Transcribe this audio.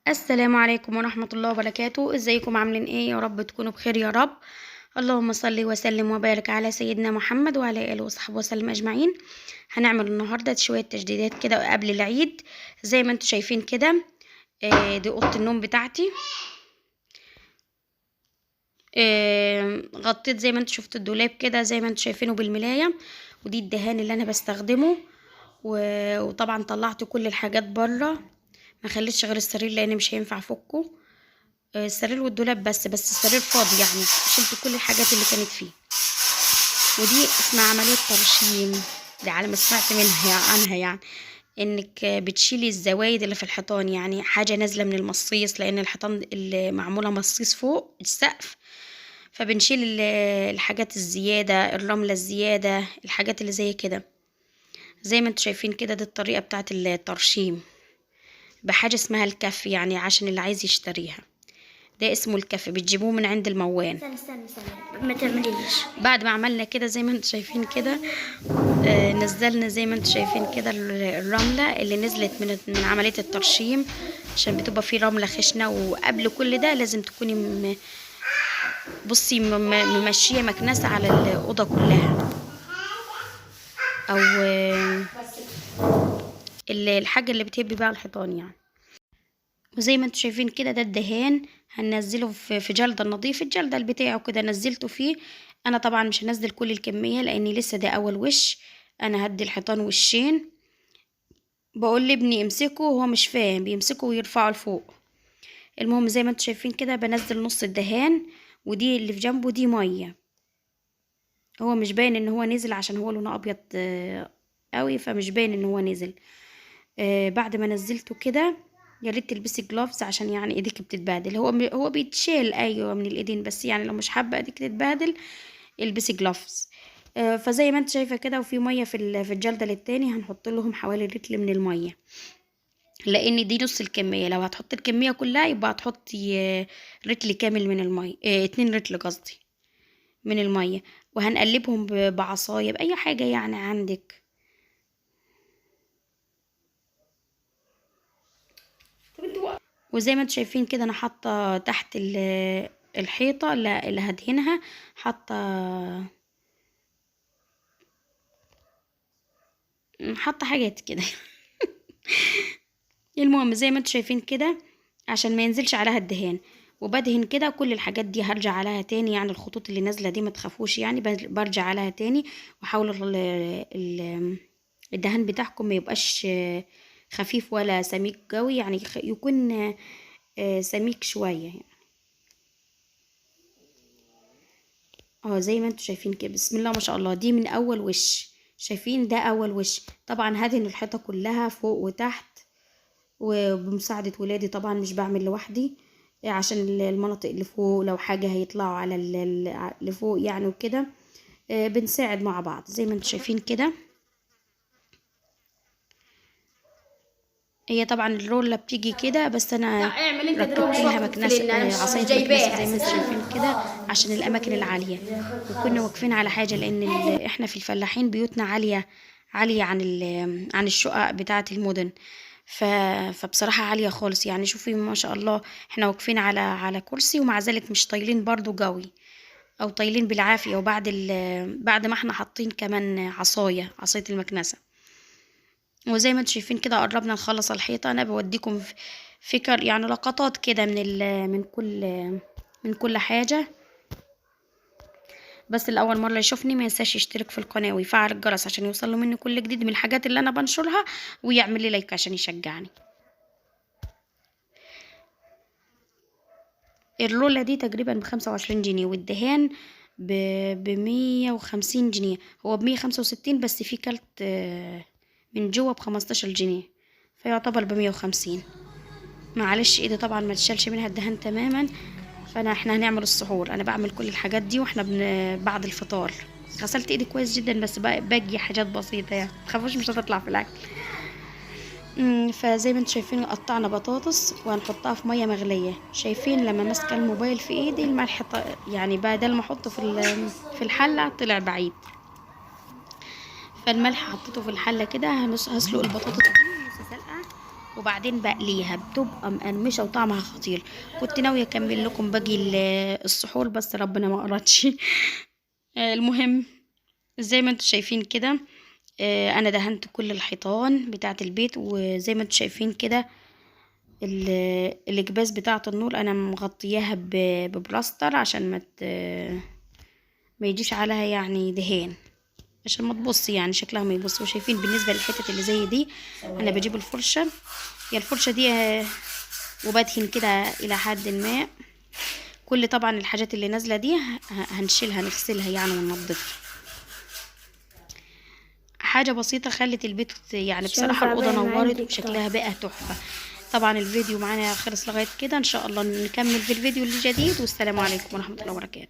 السلام عليكم ورحمة الله وبركاته. ازيكم عاملين ايه؟ يا رب تكونوا بخير يا رب. اللهم صل وسلم وبارك على سيدنا محمد وعلى اله وصحبه وسلم اجمعين. هنعمل النهارده شوية تجديدات كده قبل العيد زي ما انتم شايفين كده. دي اوضة النوم بتاعتي. غطيت زي ما انتم شفتوا الدولاب كده زي ما انتم شايفينه بالملاية، ودي الدهان اللي انا بستخدمه. وطبعا طلعت كل الحاجات بره، ما خليتش غير السرير لان مش هينفع افكه. السرير والدولاب بس السرير فاضي، يعني شلت كل الحاجات اللي كانت فيه. ودي اسمها عملية ترشيم، دي على ما سمعت عنها يعني انك بتشيلي الزوايد اللي في الحيطان، يعني حاجة نازلة من المصيص، لان الحيطان اللي معمولة مصيص فوق السقف، فبنشيل الحاجات الزيادة، الرملة الزيادة، الحاجات اللي زي كده. زي ما انتوا شايفين كده، دي الطريقة بتاعت الترشيم بحاجة اسمها الكف، يعني عشان اللي عايز يشتريها. ده اسمه الكف، بتجيبوه من عند الموان. استني ما تعمليش. بعد ما عملنا كده زي ما انتم شايفين كده، نزلنا زي ما انتم شايفين كده الرملة اللي نزلت من عملية الترشيم، عشان بتبقى فيه رملة خشنة. وقبل كل ده لازم تكوني بصي ممشية مكنسة على الأوضة كلها، أو الحاجة اللي بتهبي بقى الحيطان يعني. وزي ما انتم شايفين كده، ده الدهان هننزله في جلدة نظيف، الجلدة بتاعه كده نزلته فيه. انا طبعا مش هنزل كل الكمية لاني لسه ده اول وش، انا هدي الحيطان وشين. بقول لابني امسكه وهو مش فاهم، بيمسكه ويرفعه لفوق. المهم زي ما انتم شايفين كده، بنزل نص الدهان، ودي اللي في جنبه دي مية. هو مش باين ان هو نزل عشان هو لونه ابيض قوي، فمش باين ان هو نزل. بعد ما نزلته كده، يا ريت تلبسي جلوفز عشان يعني ايديك بتتبهدل. هو بيتشال ايوه من الايدين، بس يعني لو مش حابه ايديك تتبهدل البسي جلوفز. فزي ما انت شايفه كده، وفي ميه في الجلده للتاني هنحط لهم حوالي رتل من الميه، لان دي نص الكميه. لو هتحطي الكميه كلها يبقى هتحطي رتل كامل من الميه، 2 رتل قصدي من الميه. وهنقلبهم بعصايه باي حاجه يعني عندك. وزي ما انتم شايفين كده، انا حاطه تحت الحيطه اللي هدهنها، حاطه حاجات كده. المهم زي ما انتم شايفين كده، عشان ما ينزلش عليها الدهان. وبدهن كده كل الحاجات دي، هرجع عليها تاني، يعني الخطوط اللي نازله دي ما تخافوش، يعني برجع عليها تاني. وحاولوا الدهان بتاعكم ما يبقاش خفيف ولا سميك قوي، يعني يكون سميك شويه يعني. زي ما انتوا شايفين كده، بسم الله ما شاء الله، دي من اول وش. شايفين ده اول وش. طبعا هدهن الحيطه كلها فوق وتحت، وبمساعده ولادي طبعا، مش بعمل لوحدي، عشان المناطق اللي فوق لو حاجه هيطلعوا على اللي فوق يعني وكده. بنساعد مع بعض زي ما انتوا شايفين كده. هي طبعا الرولة بتيجي كده، بس انا اعمل انت ركبت دلوقتي لها وقت مكنسة، انا عصاية مش مكنسة جايباها زي ما انتم اساسا. شايفين كده، عشان الاماكن العالية. وكنا واقفين على حاجة، لان احنا في الفلاحين بيوتنا عالية، عالية عن الشقق بتاعة المدن. فبصراحة عالية خالص، يعني شوفي ما شاء الله، احنا واقفين على كرسي، ومع ذلك مش طايلين برضو قوي، او طايلين بالعافية. وبعد بعد ما احنا حاطين كمان عصاية المكنسة. وزي ما انتم شايفين كده، قربنا نخلص الحيطة. انا بوديكم فكر يعني لقطات كده من كل حاجة. بس الأول مرة يشوفني ما ينساش يشترك في القناة ويفعل الجرس عشان يوصله مني كل جديد من الحاجات اللي أنا بنشرها، ويعمل لي لايك عشان يشجعني. الرولة دي تقريبا ب25 جنيه، والدهان ب150 جنيه. هو ب165، بس في كارت من جوه ب15 جنيه، فيعتبر ب150. معلش ايدي طبعا ما تشالش منها الدهان تماما. احنا هنعمل السحور، انا بعمل كل الحاجات دي واحنا بعد الفطار. غسلت ايدي كويس جدا، بس باقي حاجات بسيطه يعني، متخافوش مش هتطلع في الاكل. فزي ما انتم شايفين، قطعنا بطاطس وهنحطها في ميه مغليه. شايفين لما ماسكه الموبايل في ايدي الملح يعني بدل ما احطه في الحله طلع بعيد. فالملح حطيته في الحله كده، هسلق البطاطس دي نص سلقه. وبعدين بقليها بتبقى مقرمشه وطعمها خطير. كنت ناويه اكمل لكم باقي السحور بس ربنا ما اردش. المهم زي ما انتم شايفين كده، انا دهنت كل الحيطان بتاعه البيت، وزي ما انتم شايفين كده الاكباس بتاعه النور انا مغطياها ببلاستر عشان ما يجيش عليها يعني دهان، عشان ما تبص يعني شكلها ما يبص. وشايفين بالنسبه للحتت اللي زي دي انا بجيب الفرشه، هي الفرشه دي وبدهن كده الى حد ما. كل طبعا الحاجات اللي نازله دي هنشيلها نغسلها يعني وننضفها. حاجه بسيطه خلت البيت يعني بصراحه الاوضه نورت وشكلها بقى تحفه. طبعا الفيديو معانا خلص لغايه كده، ان شاء الله نكمل في الفيديو الجديد، والسلام عليكم ورحمه الله وبركاته.